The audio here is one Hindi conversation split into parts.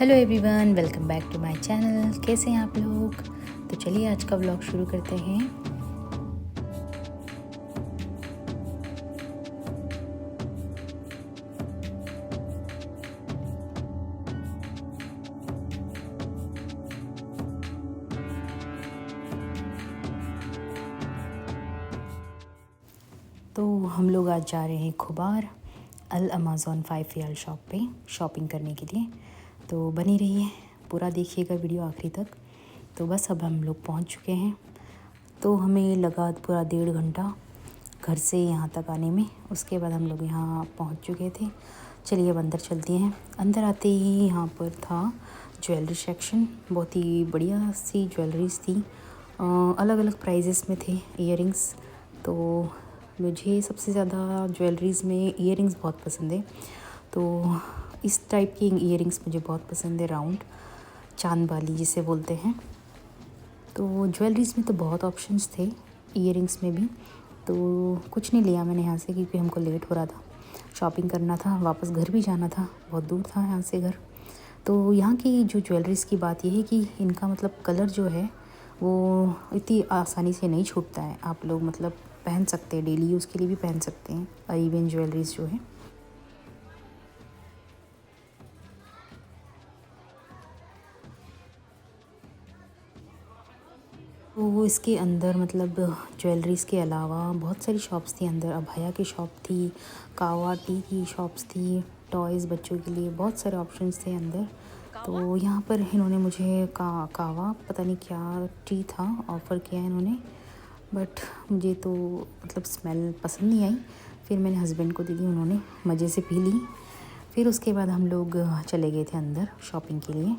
Hello everyone, welcome back to my channel. कैसे हैं आप लोग? तो चलिए आज का व्लॉग शुरू करते हैं। तो हम लोग आज जा रहे हैं खुबार अल अमेज़न 5 रियाल शॉप पे शॉपिंग करने के लिए। तो बनी रहिए, पूरा देखिएगा वीडियो आखिरी तक। तो बस अब हम लोग पहुंच चुके हैं। तो हमें लगा पूरा 1.5 घंटा घर से यहाँ तक आने में। उसके बाद हम लोग यहाँ पहुँच चुके थे। चलिए अब अंदर चलते हैं। अंदर आते ही यहाँ पर था ज्वेलरी सेक्शन। बहुत ही बढ़िया सी ज्वेलरीज थी, अलग अलग प्राइजेस में थे इयररिंग्स। तो मुझे सबसे ज़्यादा ज्वेलरीज़ में इयररिंग्स बहुत पसंद है। तो इस टाइप की इयररिंग्स मुझे बहुत पसंद है, राउंड चांद वाली जिसे बोलते हैं। तो ज्वेलरीज़ में तो बहुत ऑप्शंस थे, इयररिंग्स में भी। तो कुछ नहीं लिया मैंने यहाँ से क्योंकि हमको लेट हो रहा था, शॉपिंग करना था, वापस घर भी जाना था, बहुत दूर था यहाँ से घर। तो यहाँ की जो ज्वेलरीज़ की बात यह है कि इनका मतलब कलर जो है वो इतनी आसानी से नहीं छूटता है। आप लोग मतलब पहन सकते हैं, डेली यूज़ के लिए भी पहन सकते हैं अरेबियन ज्वेलरीज़ जो है। तो वो इसके अंदर मतलब ज्वेलरीज़ के अलावा बहुत सारी शॉप्स थी अंदर। अभाया की शॉप थी, कावा टी की शॉप्स थी, टॉयज़ बच्चों के लिए बहुत सारे ऑप्शंस थे अंदर। तो यहाँ पर इन्होंने मुझे कावा पता नहीं क्या टी था ऑफ़र किया इन्होंने, बट मुझे तो मतलब स्मेल पसंद नहीं आई। फिर मैंने हस्बैंड को दे दी, उन्होंने मज़े से पी ली। फिर उसके बाद हम लोग चले गए थे अंदर शॉपिंग के लिए।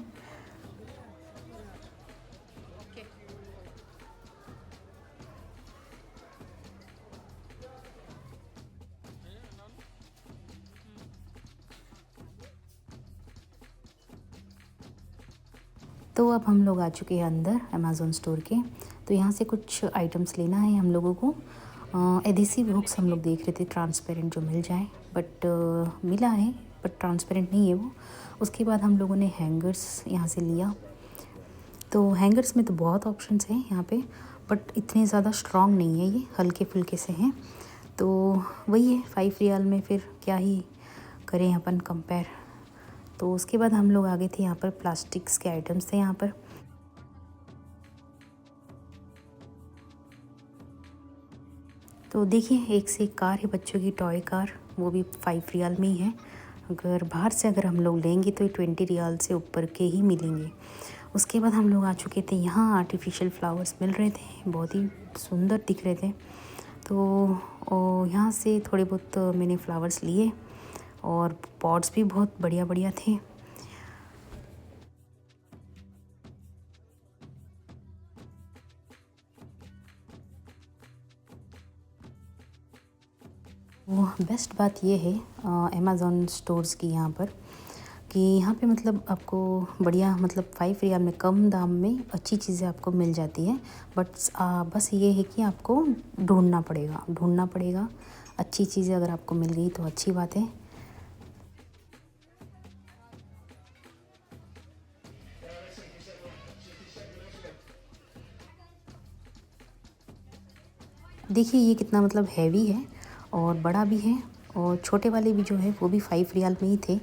तो अब हम लोग आ चुके हैं अंदर अमेज़न स्टोर के। तो यहाँ से कुछ आइटम्स लेना है हम लोगों को। एडहेसिव हुक्स हम लोग देख रहे थे, ट्रांसपेरेंट जो मिल जाए, बट मिला है बट ट्रांसपेरेंट नहीं है वो। उसके बाद हम लोगों ने हैंगर्स यहाँ से लिया। तो हैंगर्स में तो बहुत ऑप्शंस हैं यहाँ पे, बट इतने ज़्यादा स्ट्रॉन्ग नहीं है, ये हल्के फुल्के से हैं। तो वही है 5 रियाल में, फिर क्या ही करें अपन कंपेयर। तो उसके बाद हम लोग आ गए थे यहाँ पर, प्लास्टिक्स के आइटम्स थे यहाँ पर। तो देखिए एक से एक कार है बच्चों की, टॉय कार, वो भी 5 रियाल में ही है। अगर हम लोग लेंगे तो 20 रियाल से ऊपर के ही मिलेंगे। उसके बाद हम लोग आ चुके थे यहाँ, आर्टिफिशियल फ्लावर्स मिल रहे थे, बहुत ही सुंदर दिख रहे थे। तो यहाँ से थोड़े बहुत मैंने फ्लावर्स लिए और पॉट्स भी बहुत बढ़िया बढ़िया थे। वो बेस्ट बात ये है अमेज़न स्टोर्स की यहाँ पर, कि यहाँ पे मतलब आपको बढ़िया मतलब 5 रियाल में कम दाम में अच्छी चीज़ें आपको मिल जाती है। बट बस ये है कि आपको ढूंढना पड़ेगा। अच्छी चीज़ें अगर आपको मिल गई तो अच्छी बात है। देखिए ये कितना मतलब हैवी है और बड़ा भी है, और छोटे वाले भी जो है वो भी 5 रियाल में ही थे।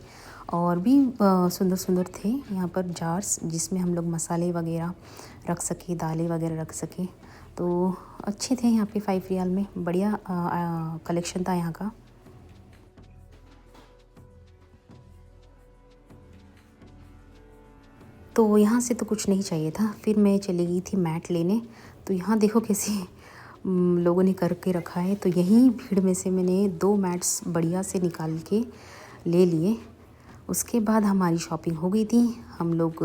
और भी सुंदर सुंदर थे यहाँ पर जार्स, जिसमें हम लोग मसाले वगैरह रख सके, दालें वगैरह रख सके। तो अच्छे थे यहाँ पे 5 रियाल में, बढ़िया कलेक्शन था यहाँ का। तो यहाँ से तो कुछ नहीं चाहिए था, फिर मैं चली गई थी मैट लेने। तो यहाँ देखो कैसे लोगों ने करके रखा है। तो यहीं भीड़ में से मैंने 2 मैट्स बढ़िया से निकाल के ले लिए। उसके बाद हमारी शॉपिंग हो गई थी, हम लोग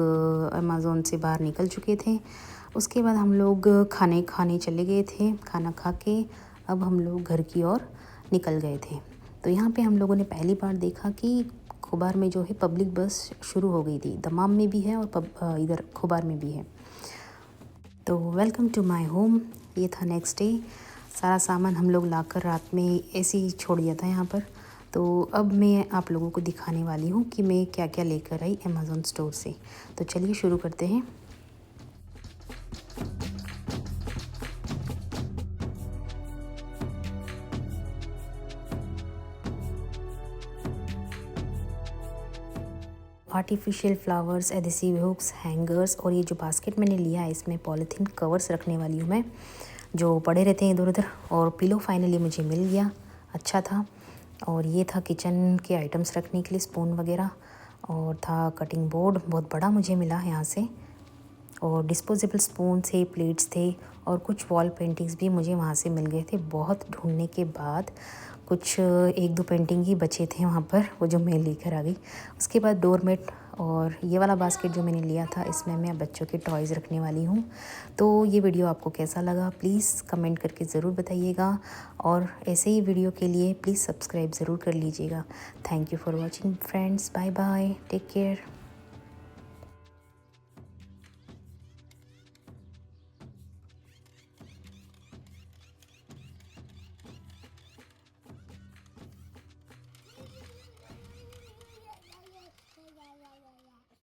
अमेज़न से बाहर निकल चुके थे। उसके बाद हम लोग खाने खाने चले गए थे, खाना खा के अब हम लोग घर की ओर निकल गए थे। तो यहाँ पे हम लोगों ने पहली बार देखा कि खुबार में जो है पब्लिक बस शुरू हो गई थी। दमाम में भी है और इधर खुबार में भी है। तो वेलकम टू माय होम, ये था नेक्स्ट डे। सारा सामान हम लोग लाकर रात में ऐसे ही छोड़ दिया था यहाँ पर। तो अब मैं आप लोगों को दिखाने वाली हूँ कि मैं क्या क्या लेकर आई अमेज़ॉन स्टोर से। तो चलिए शुरू करते हैं। Artificial flowers, adhesive hooks, hangers और ये जो बास्केट मैंने लिया है इसमें पॉलीथीन कवर्स रखने वाली हूँ मैं, जो पड़े रहते हैं इधर उधर। और पिलो फाइनली मुझे मिल गया, अच्छा था। और ये था किचन के आइटम्स रखने के लिए, स्पून वगैरह। और था कटिंग बोर्ड, बहुत बड़ा मुझे मिला यहाँ से। और डिस्पोजेबल स्पून थे, प्लेट्स थे और कुछ वॉल पेंटिंग्स भी मुझे वहाँ से मिल गए थे। बहुत ढूंढने के बाद कुछ 1-2 पेंटिंग ही बचे थे वहाँ पर, वो जो मैं लेकर आ गई। उसके बाद डोरमेट और ये वाला बास्केट जो मैंने लिया था, इसमें मैं बच्चों के टॉयज़ रखने वाली हूँ। तो ये वीडियो आपको कैसा लगा प्लीज़ कमेंट करके ज़रूर बताइएगा। और ऐसे ही वीडियो के लिए प्लीज़ सब्सक्राइब ज़रूर कर लीजिएगा। Thank you for watching friends, bye bye, take care.